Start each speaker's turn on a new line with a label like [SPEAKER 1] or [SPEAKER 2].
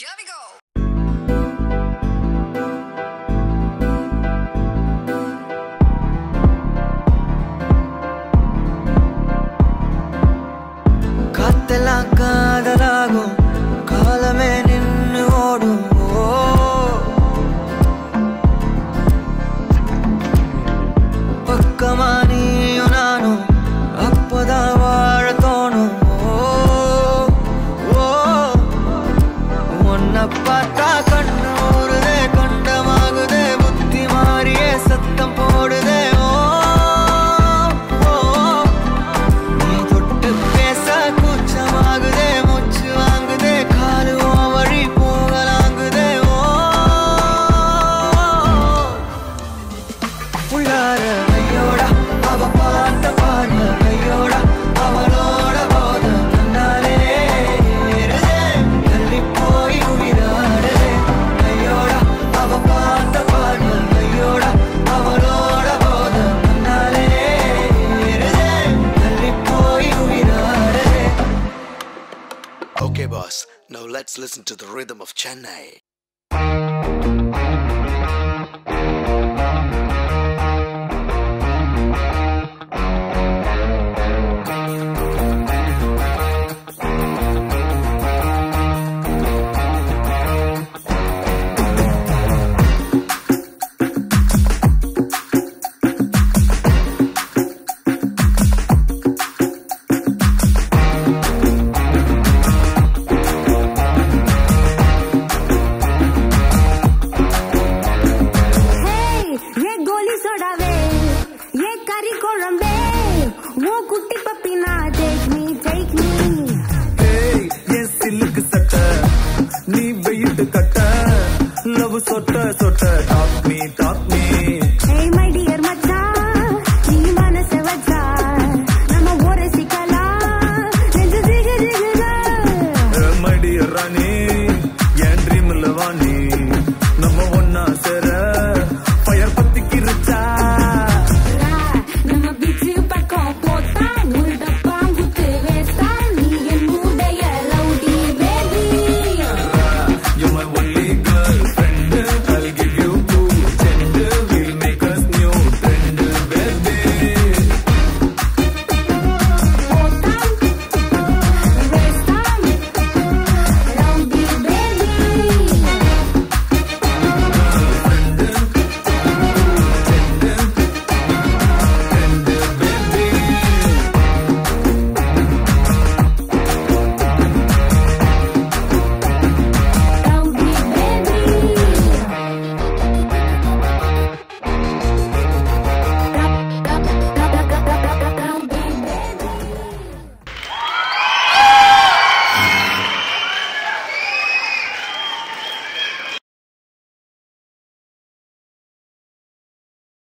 [SPEAKER 1] Here we go.
[SPEAKER 2] காத்தெல்லாம் காதலாகும் காலமே நின்னு ஓடும் பக்கமா நீயும் நானும் அப்பதான் வாழ தோணும் உன்னை பார்த்தா கண்ணு ஊறுதே கண்டமாகுதே புத்தி மாறியே சத்தம் போடுதே நீ தொட்டு பேச கூச்சமாகுதே மூச்சு வாங்குதே காலு வழி போகலாங்குதே உள்ளார கையோடா அவ பார்த்த பார்வ கையோடா அவளோட போத கண்ணாலே தள்ளி போய் உயிராடுதே கையோடா அவ பார்த்த பார்வ கையோடா அவளோட போத கண்ணாலே தள்ளி போய் உயிராடுதே.
[SPEAKER 3] Okay, boss. Now let's listen to the rhythm of Chennai.
[SPEAKER 2] நீ வெயிட்டு கட்ட லவ் சொட்ட சொட்ட